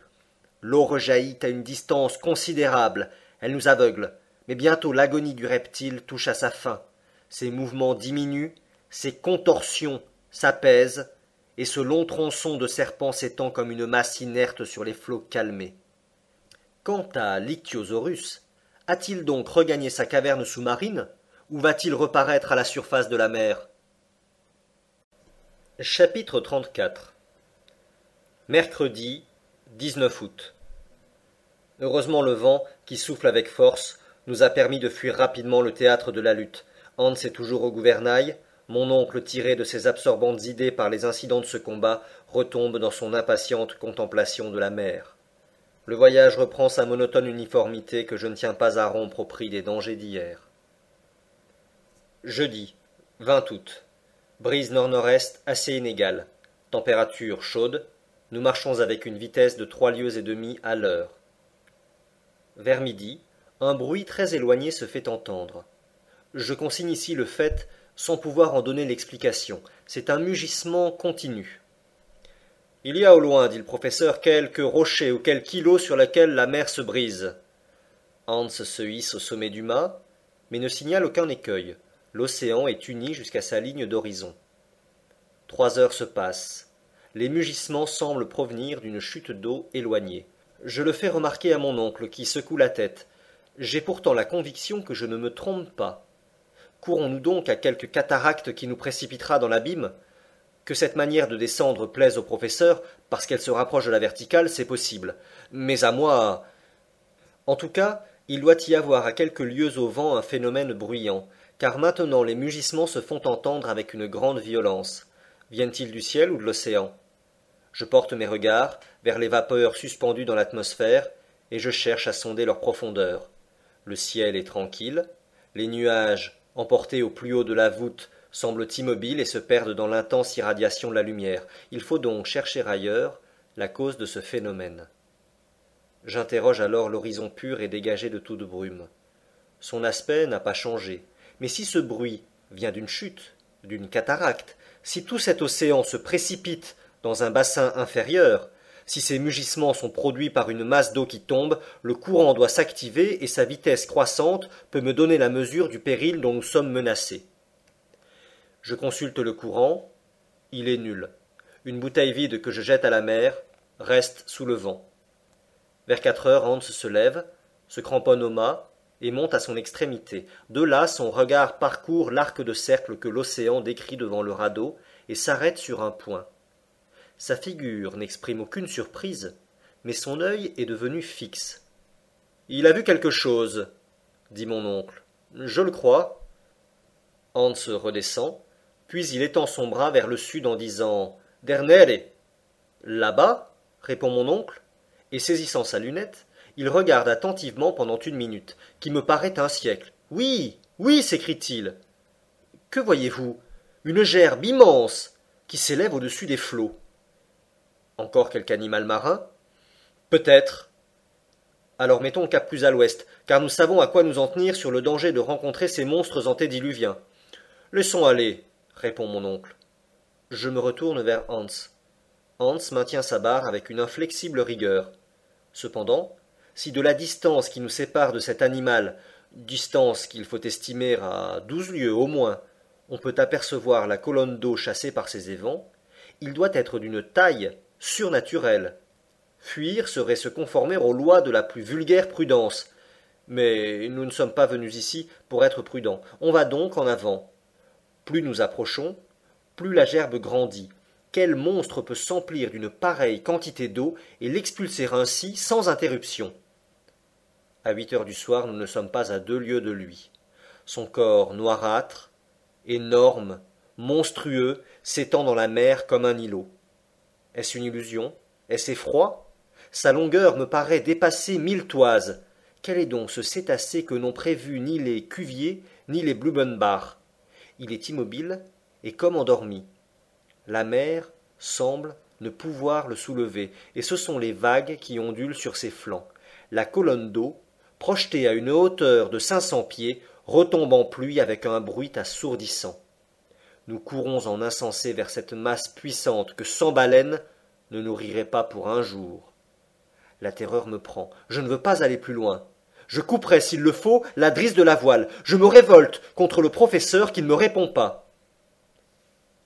L'eau rejaillit à une distance considérable. Elle nous aveugle. Mais bientôt l'agonie du reptile touche à sa fin. Ses mouvements diminuent, ses contorsions s'apaisent, et ce long tronçon de serpent s'étend comme une masse inerte sur les flots calmés. Quant à l'Ichthyosaurus, a-t-il donc regagné sa caverne sous-marine, ou va-t-il reparaître à la surface de la mer? Chapitre 34. Mercredi 19 août. Heureusement le vent, qui souffle avec force, nous a permis de fuir rapidement le théâtre de la lutte. Hans est toujours au gouvernail. Mon oncle, tiré de ses absorbantes idées par les incidents de ce combat, retombe dans son impatiente contemplation de la mer. Le voyage reprend sa monotone uniformité que je ne tiens pas à rompre au prix des dangers d'hier. Jeudi 20 août. Brise nord-nord-est assez inégale. Température chaude. Nous marchons avec une vitesse de 3 lieues et demie à l'heure. Vers midi, un bruit très éloigné se fait entendre. Je consigne ici le fait sans pouvoir en donner l'explication. C'est un mugissement continu. Il y a au loin, dit le professeur, quelques rochers ou quelques îlots sur lesquels la mer se brise. Hans se hisse au sommet du mât, mais ne signale aucun écueil. L'océan est uni jusqu'à sa ligne d'horizon. 3 heures se passent. Les mugissements semblent provenir d'une chute d'eau éloignée. Je le fais remarquer à mon oncle, qui secoue la tête. J'ai pourtant la conviction que je ne me trompe pas. Courons-nous donc à quelque cataracte qui nous précipitera dans l'abîme? Que cette manière de descendre plaise au professeur, parce qu'elle se rapproche de la verticale, c'est possible. Mais à moi... En tout cas, il doit y avoir à quelques lieues au vent un phénomène bruyant, car maintenant les mugissements se font entendre avec une grande violence. Viennent-ils du ciel ou de l'océan? Je porte mes regards vers les vapeurs suspendues dans l'atmosphère, et je cherche à sonder leur profondeur. Le ciel est tranquille, les nuages, emportés au plus haut de la voûte, semblent immobiles et se perdent dans l'intense irradiation de la lumière. Il faut donc chercher ailleurs la cause de ce phénomène. J'interroge alors l'horizon pur et dégagé de toute brume. Son aspect n'a pas changé, mais si ce bruit vient d'une chute, d'une cataracte, si tout cet océan se précipite dans un bassin inférieur, si ces mugissements sont produits par une masse d'eau qui tombe, le courant doit s'activer et sa vitesse croissante peut me donner la mesure du péril dont nous sommes menacés. Je consulte le courant, il est nul. Une bouteille vide que je jette à la mer reste sous le vent. Vers 4 heures, Hans se lève, se cramponne au mât et monte à son extrémité. De là, son regard parcourt l'arc de cercle que l'océan décrit devant le radeau et s'arrête sur un point. Sa figure n'exprime aucune surprise, mais son œil est devenu fixe. « Il a vu quelque chose, » dit mon oncle. « Je le crois. » Hans redescend, puis il étend son bras vers le sud en disant « Der Nere !» Là-bas, répond mon oncle, et saisissant sa lunette, il regarde attentivement pendant une minute, qui me paraît un siècle. Oui, oui, s'écrie-t-il. Que voyez-vous? Une gerbe immense qui s'élève au-dessus des flots. Encore quelque animal marin? Peut-être. Alors mettons le cap plus à l'ouest, car nous savons à quoi nous en tenir sur le danger de rencontrer ces monstres antédiluviens. Laissons aller, répond mon oncle. Je me retourne vers Hans. Hans maintient sa barre avec une inflexible rigueur. Cependant, si de la distance qui nous sépare de cet animal, distance qu'il faut estimer à 12 lieues au moins, on peut apercevoir la colonne d'eau chassée par ces évents, il doit être d'une taille surnaturelle. Fuir serait se conformer aux lois de la plus vulgaire prudence. Mais nous ne sommes pas venus ici pour être prudents. On va donc en avant. Plus nous approchons, plus la gerbe grandit. Quel monstre peut s'emplir d'une pareille quantité d'eau et l'expulser ainsi sans interruption? À 8 heures du soir, nous ne sommes pas à 2 lieues de lui. Son corps noirâtre, énorme, monstrueux, s'étend dans la mer comme un îlot. Est-ce une illusion? Est-ce effroi? Sa longueur me paraît dépasser 1000 toises. Quel est donc ce cétacé que n'ont prévu ni les Cuvier ni les Blumenbach? Il est immobile et comme endormi. La mer semble ne pouvoir le soulever, et ce sont les vagues qui ondulent sur ses flancs. La colonne d'eau, projetée à une hauteur de 500 pieds, retombe en pluie avec un bruit assourdissant. Nous courons en insensé vers cette masse puissante que 100 baleines ne nourriraient pas pour un jour. La terreur me prend. Je ne veux pas aller plus loin. Je couperai, s'il le faut, la drisse de la voile. Je me révolte contre le professeur qui ne me répond pas.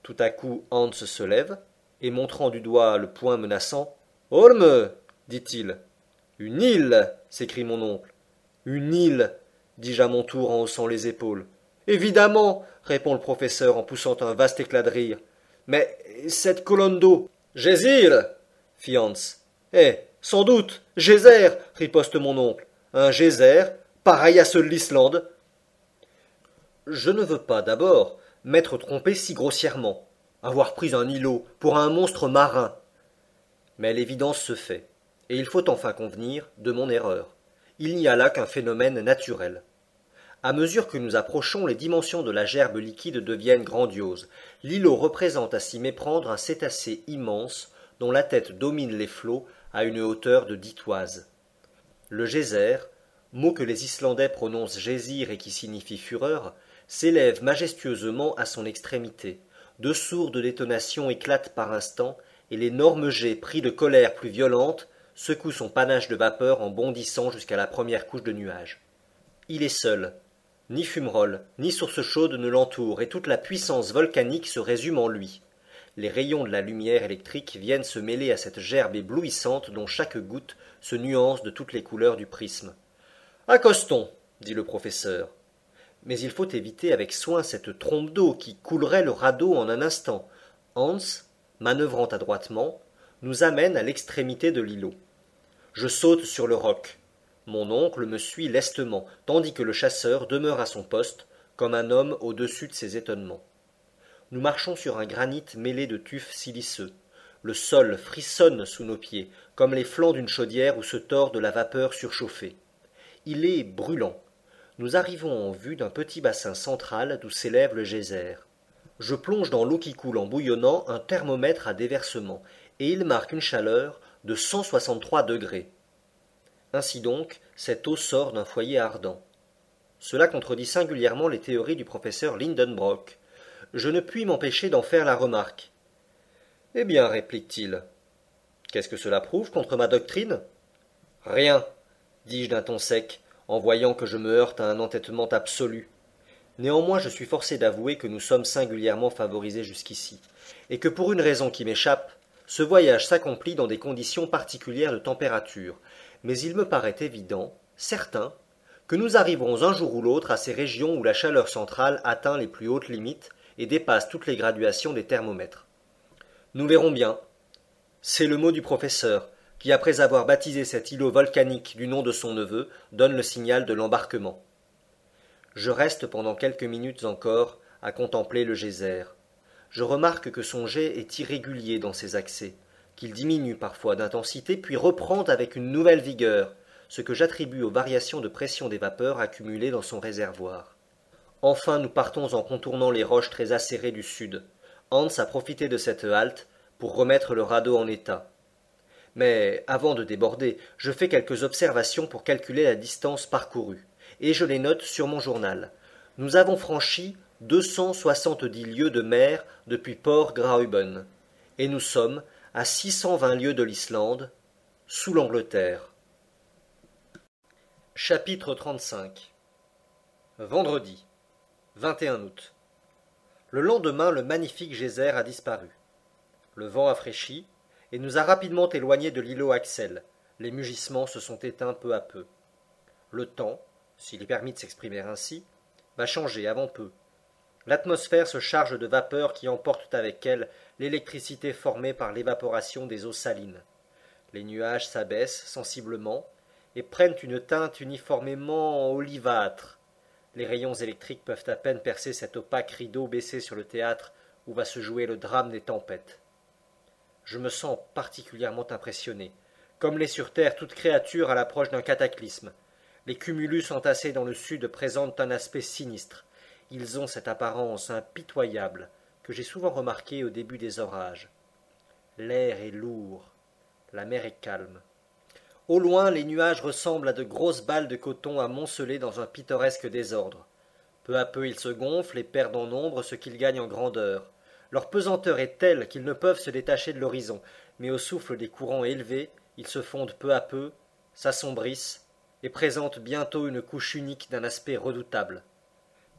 Tout à coup, Hans se lève, et montrant du doigt le poing menaçant, « Holme !» dit-il. « Une île !» s'écrie mon oncle. « Une île !» dis-je à mon tour en haussant les épaules. « Évidemment !» répond le professeur en poussant un vaste éclat de rire. « Mais cette colonne d'eau !»« Gésir !» fit Hans. « Eh, sans doute, geyser !» riposte mon oncle. « Un geyser, pareil à ceux de l'Islande !» Je ne veux pas, d'abord, m'être trompé si grossièrement, avoir pris un îlot pour un monstre marin. Mais l'évidence se fait, et il faut enfin convenir de mon erreur. Il n'y a là qu'un phénomène naturel. À mesure que nous approchons, les dimensions de la gerbe liquide deviennent grandioses. L'îlot représente à s'y méprendre un cétacé immense dont la tête domine les flots à une hauteur de 10 toises. Le geyser, mot que les Islandais prononcent gésir et qui signifie fureur, s'élève majestueusement à son extrémité. De sourdes détonations éclatent par instants, et l'énorme jet, pris de colère plus violente, secoue son panache de vapeur en bondissant jusqu'à la première couche de nuages. Il est seul. Ni fumerolles, ni source chaude ne l'entourent, et toute la puissance volcanique se résume en lui. Les rayons de la lumière électrique viennent se mêler à cette gerbe éblouissante dont chaque goutte se nuance de toutes les couleurs du prisme. « Accostons !» dit le professeur. Mais il faut éviter avec soin cette trompe d'eau qui coulerait le radeau en un instant. Hans, manœuvrant adroitement, nous amène à l'extrémité de l'îlot. Je saute sur le roc. Mon oncle me suit lestement, tandis que le chasseur demeure à son poste, comme un homme au-dessus de ses étonnements. Nous marchons sur un granit mêlé de tufs siliceux. Le sol frissonne sous nos pieds, comme les flancs d'une chaudière où se tord de la vapeur surchauffée. Il est brûlant. Nous arrivons en vue d'un petit bassin central d'où s'élève le geyser. Je plonge dans l'eau qui coule en bouillonnant un thermomètre à déversement, et il marque une chaleur de 163 degrés. Ainsi donc, cette eau sort d'un foyer ardent. Cela contredit singulièrement les théories du professeur Lindenbrock. Je ne puis m'empêcher d'en faire la remarque. Eh bien, réplique-t-il, qu'est-ce que cela prouve contre ma doctrine? Rien, dis-je d'un ton sec, en voyant que je me heurte à un entêtement absolu. Néanmoins, je suis forcé d'avouer que nous sommes singulièrement favorisés jusqu'ici, et que pour une raison qui m'échappe, ce voyage s'accomplit dans des conditions particulières de température, mais il me paraît évident, certain, que nous arriverons un jour ou l'autre à ces régions où la chaleur centrale atteint les plus hautes limites et dépasse toutes les graduations des thermomètres. Nous verrons bien. C'est le mot du professeur, qui, après avoir baptisé cet îlot volcanique du nom de son neveu, donne le signal de l'embarquement. Je reste pendant quelques minutes encore à contempler le geyser. Je remarque que son jet est irrégulier dans ses accès, qu'il diminue parfois d'intensité puis reprend avec une nouvelle vigueur, ce que j'attribue aux variations de pression des vapeurs accumulées dans son réservoir. Enfin nous partons en contournant les roches très acérées du sud. Hans a profité de cette halte pour remettre le radeau en état. Mais avant de déborder, je fais quelques observations pour calculer la distance parcourue, et je les note sur mon journal. Nous avons franchi 270 lieues de mer depuis Port Graüben, et nous sommes à 620 lieues de l'Islande, sous l'Angleterre. Chapitre 35. Vendredi, 21 août. Le lendemain, le magnifique geyser a disparu. Le vent a fraîchi et nous a rapidement éloignés de l'îlot Axel. Les mugissements se sont éteints peu à peu. Le temps, s'il est permis de s'exprimer ainsi, va changer avant peu. L'atmosphère se charge de vapeurs qui emportent avec elles l'électricité formée par l'évaporation des eaux salines. Les nuages s'abaissent sensiblement et prennent une teinte uniformément olivâtre. Les rayons électriques peuvent à peine percer cet opaque rideau baissé sur le théâtre où va se jouer le drame des tempêtes. Je me sens particulièrement impressionné, comme l'est sur terre toute créature à l'approche d'un cataclysme. Les cumulus entassés dans le sud présentent un aspect sinistre. Ils ont cette apparence impitoyable que j'ai souvent remarquée au début des orages. L'air est lourd, la mer est calme. Au loin, les nuages ressemblent à de grosses balles de coton amoncelées dans un pittoresque désordre. Peu à peu ils se gonflent et perdent en nombre ce qu'ils gagnent en grandeur. Leur pesanteur est telle qu'ils ne peuvent se détacher de l'horizon, mais au souffle des courants élevés, ils se fondent peu à peu, s'assombrissent, et présentent bientôt une couche unique d'un aspect redoutable.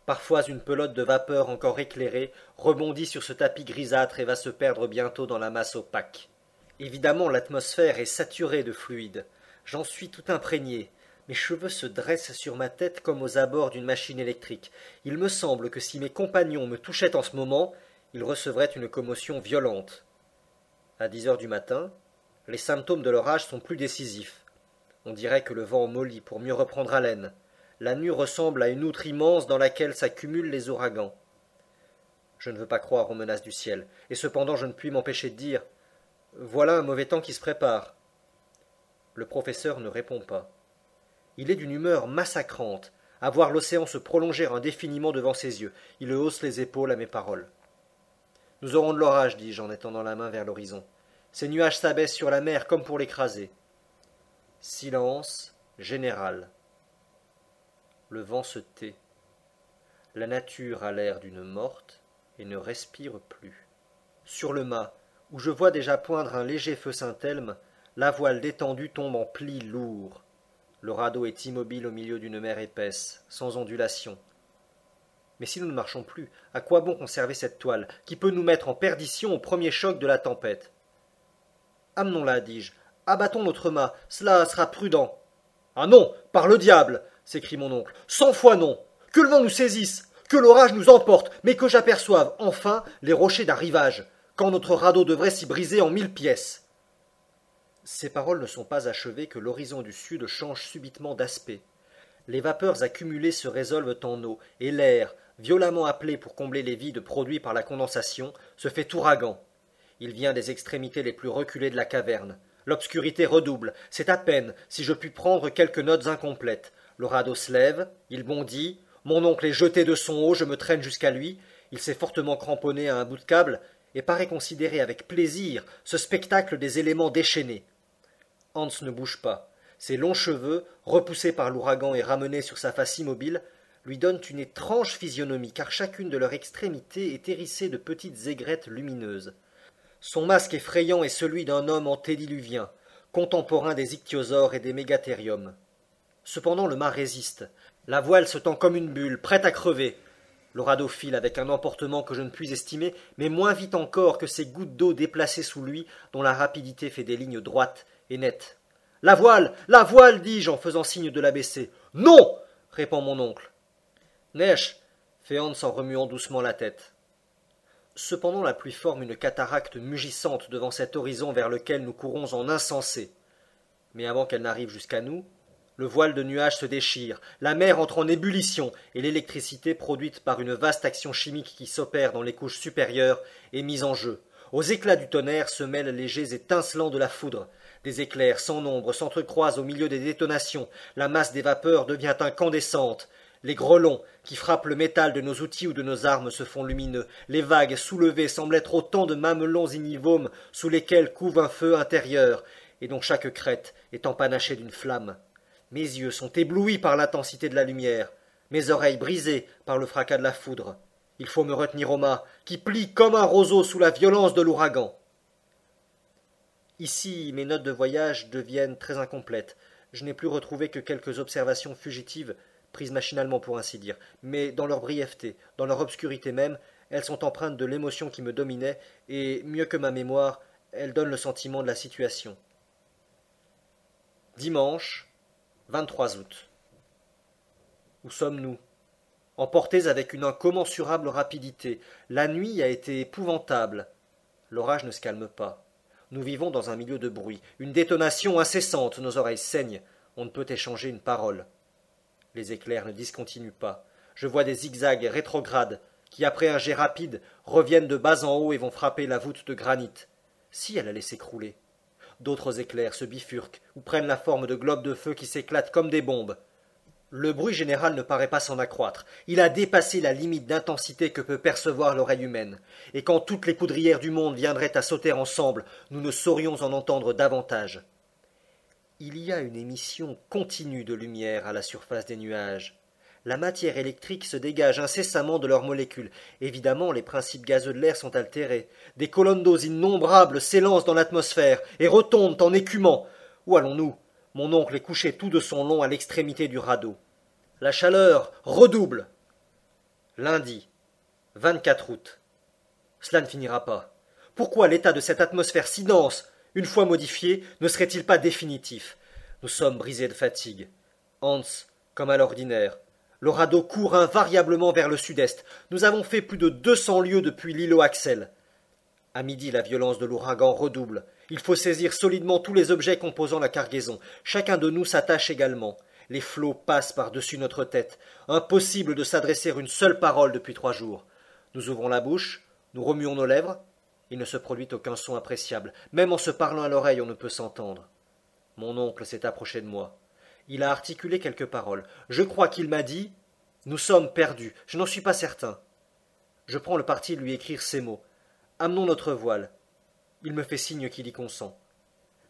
Parfois une pelote de vapeur encore éclairée rebondit sur ce tapis grisâtre et va se perdre bientôt dans la masse opaque. Évidemment l'atmosphère est saturée de fluide. J'en suis tout imprégné. Mes cheveux se dressent sur ma tête comme aux abords d'une machine électrique. Il me semble que si mes compagnons me touchaient en ce moment, ils recevraient une commotion violente. À 10 heures du matin, les symptômes de l'orage sont plus décisifs. On dirait que le vent mollit pour mieux reprendre haleine. La nuit ressemble à une outre immense dans laquelle s'accumulent les ouragans. Je ne veux pas croire aux menaces du ciel, et cependant je ne puis m'empêcher de dire « Voilà un mauvais temps qui se prépare ». Le professeur ne répond pas. Il est d'une humeur massacrante, à voir l'océan se prolonger indéfiniment devant ses yeux. Il hausse les épaules à mes paroles. Nous aurons de l'orage, dis-je en étendant la main vers l'horizon. Ces nuages s'abaissent sur la mer comme pour l'écraser. Silence général. Le vent se tait. La nature a l'air d'une morte et ne respire plus. Sur le mât, où je vois déjà poindre un léger feu Saint-Elme, la voile détendue tombe en plis lourds. Le radeau est immobile au milieu d'une mer épaisse, sans ondulation. Mais si nous ne marchons plus, à quoi bon conserver cette toile, qui peut nous mettre en perdition au premier choc de la tempête? Amenons-la, dis-je, abattons notre mât, cela sera prudent. Ah non, par le diable, s'écrie mon oncle, 100 fois non. Que le vent nous saisisse, que l'orage nous emporte, mais que j'aperçoive enfin les rochers d'un rivage, quand notre radeau devrait s'y briser en 1000 pièces. Ces paroles ne sont pas achevées que l'horizon du sud change subitement d'aspect. Les vapeurs accumulées se résolvent en eau, et l'air, violemment appelé pour combler les vides produits par la condensation, se fait ouragan. Il vient des extrémités les plus reculées de la caverne. L'obscurité redouble, c'est à peine si je puis prendre quelques notes incomplètes. Le radeau se lève, il bondit, mon oncle est jeté de son haut, je me traîne jusqu'à lui, il s'est fortement cramponné à un bout de câble, et paraît considérer avec plaisir ce spectacle des éléments déchaînés. Hans ne bouge pas. Ses longs cheveux, repoussés par l'ouragan et ramenés sur sa face immobile, lui donnent une étrange physionomie, car chacune de leurs extrémités est hérissée de petites aigrettes lumineuses. Son masque effrayant est celui d'un homme antédiluvien, contemporain des ichthyosaures et des mégathériums. Cependant le mât résiste. La voile se tend comme une bulle, prête à crever. Le radeau file avec un emportement que je ne puis estimer, mais moins vite encore que ces gouttes d'eau déplacées sous lui, dont la rapidité fait des lignes droites et nettes. La voile, dis-je en faisant signe de la baisser. Non, répond mon oncle. Neige, fait Hans en remuant doucement la tête. Cependant la pluie forme une cataracte mugissante devant cet horizon vers lequel nous courons en insensé. Mais avant qu'elle n'arrive jusqu'à nous, le voile de nuages se déchire, la mer entre en ébullition, et l'électricité produite par une vaste action chimique qui s'opère dans les couches supérieures est mise en jeu. Aux éclats du tonnerre se mêlent les jets étincelants de la foudre. Des éclairs sans nombre s'entrecroisent au milieu des détonations. La masse des vapeurs devient incandescente. Les grelons qui frappent le métal de nos outils ou de nos armes se font lumineux. Les vagues soulevées semblent être autant de mamelons ignivomes sous lesquels couve un feu intérieur, et dont chaque crête est empanachée d'une flamme. Mes yeux sont éblouis par l'intensité de la lumière, mes oreilles brisées par le fracas de la foudre. Il faut me retenir au mât, qui plie comme un roseau sous la violence de l'ouragan. Ici, mes notes de voyage deviennent très incomplètes. Je n'ai plus retrouvé que quelques observations fugitives, prises machinalement pour ainsi dire, mais dans leur brièveté, dans leur obscurité même, elles sont empreintes de l'émotion qui me dominait, et, mieux que ma mémoire, elles donnent le sentiment de la situation. Dimanche, 23 août. Où sommes-nous? Emportés avec une incommensurable rapidité. La nuit a été épouvantable. L'orage ne se calme pas. Nous vivons dans un milieu de bruit. Une détonation incessante, nos oreilles saignent. On ne peut échanger une parole. Les éclairs ne discontinuent pas. Je vois des zigzags rétrogrades qui, après un jet rapide, reviennent de bas en haut et vont frapper la voûte de granit. Si elle allait s'écrouler. D'autres éclairs se bifurquent ou prennent la forme de globes de feu qui s'éclatent comme des bombes. Le bruit général ne paraît pas s'en accroître. Il a dépassé la limite d'intensité que peut percevoir l'oreille humaine. Et quand toutes les poudrières du monde viendraient à sauter ensemble, nous ne saurions en entendre davantage. Il y a une émission continue de lumière à la surface des nuages. La matière électrique se dégage incessamment de leurs molécules. Évidemment, les principes gazeux de l'air sont altérés. Des colonnes d'eau innombrables s'élancent dans l'atmosphère et retombent en écumant. Où allons-nous? Mon oncle est couché tout de son long à l'extrémité du radeau. La chaleur redouble. Lundi, 24 août. Cela ne finira pas. Pourquoi l'état de cette atmosphère si dense, une fois modifié, ne serait-il pas définitif? Nous sommes brisés de fatigue. Hans, comme à l'ordinaire. Le radeau court invariablement vers le sud-est. Nous avons fait plus de 200 lieues depuis l'îlot Axel. À midi, la violence de l'ouragan redouble. Il faut saisir solidement tous les objets composant la cargaison. Chacun de nous s'attache également. Les flots passent par-dessus notre tête. Impossible de s'adresser une seule parole depuis 3 jours. Nous ouvrons la bouche, nous remuons nos lèvres. Il ne se produit aucun son appréciable. Même en se parlant à l'oreille, on ne peut s'entendre. Mon oncle s'est approché de moi. Il a articulé quelques paroles. Je crois qu'il m'a dit « Nous sommes perdus ». Je n'en suis pas certain. Je prends le parti de lui écrire ces mots. « Amenons notre voile ». Il me fait signe qu'il y consent.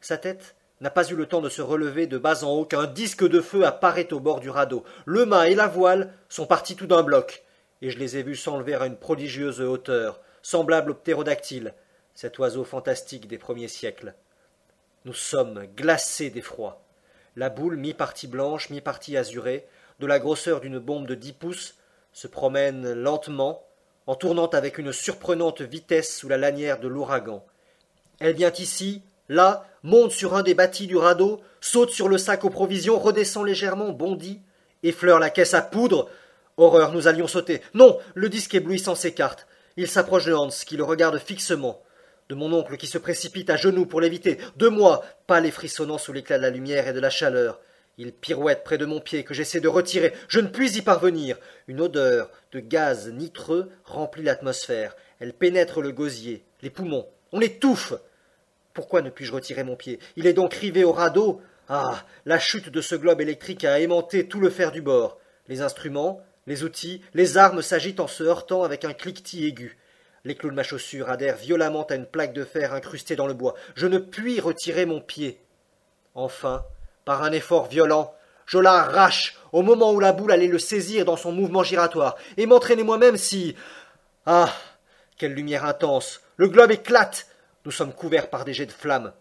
Sa tête n'a pas eu le temps de se relever de bas en haut qu'un disque de feu apparaît au bord du radeau. Le mât et la voile sont partis tout d'un bloc, et je les ai vus s'enlever à une prodigieuse hauteur, semblable au ptérodactyle, cet oiseau fantastique des premiers siècles. Nous sommes glacés d'effroi. La boule, mi-partie blanche, mi-partie azurée, de la grosseur d'une bombe de 10 pouces, se promène lentement, en tournant avec une surprenante vitesse sous la lanière de l'ouragan. Elle vient ici, là, monte sur un des bâtis du radeau, saute sur le sac aux provisions, redescend légèrement, bondit, effleure la caisse à poudre. Horreur, nous allions sauter. Non, le disque éblouissant s'écarte. Il s'approche de Hans, qui le regarde fixement. De mon oncle qui se précipite à genoux pour l'éviter, de moi, pâle et frissonnant sous l'éclat de la lumière et de la chaleur. Il pirouette près de mon pied que j'essaie de retirer. Je ne puis y parvenir. Une odeur de gaz nitreux remplit l'atmosphère. Elle pénètre le gosier, les poumons. On étouffe. Pourquoi ne puis-je retirer mon pied? Il est donc rivé au radeau. Ah, la chute de ce globe électrique a aimanté tout le fer du bord. Les instruments, les outils, les armes s'agitent en se heurtant avec un cliquetis aigu. Les clous de ma chaussure adhèrent violemment à une plaque de fer incrustée dans le bois. Je ne puis retirer mon pied. Enfin, par un effort violent, je l'arrache au moment où la boule allait le saisir dans son mouvement giratoire et m'entraîner moi-même si... Ah, quelle lumière intense! Le globe éclate! Nous sommes couverts par des jets de flammes.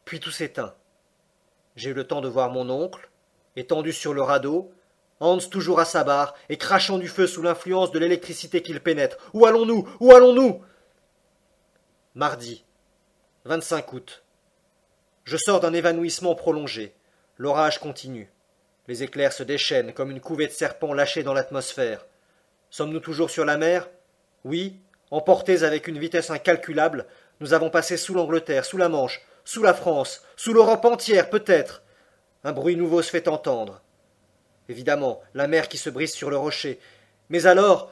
Puis tout s'éteint. J'ai eu le temps de voir mon oncle, étendu sur le radeau, Hans toujours à sa barre et crachant du feu sous l'influence de l'électricité qu'il pénètre. Où allons-nous? Où allons-nous? Mardi, 25 août. Je sors d'un évanouissement prolongé. L'orage continue. Les éclairs se déchaînent comme une couvée de serpents lâchés dans l'atmosphère. Sommes-nous toujours sur la mer? Oui, emportés avec une vitesse incalculable, nous avons passé sous l'Angleterre, sous la Manche, sous la France, sous l'Europe entière peut-être. Un bruit nouveau se fait entendre. Évidemment, la mer qui se brise sur le rocher. Mais alors,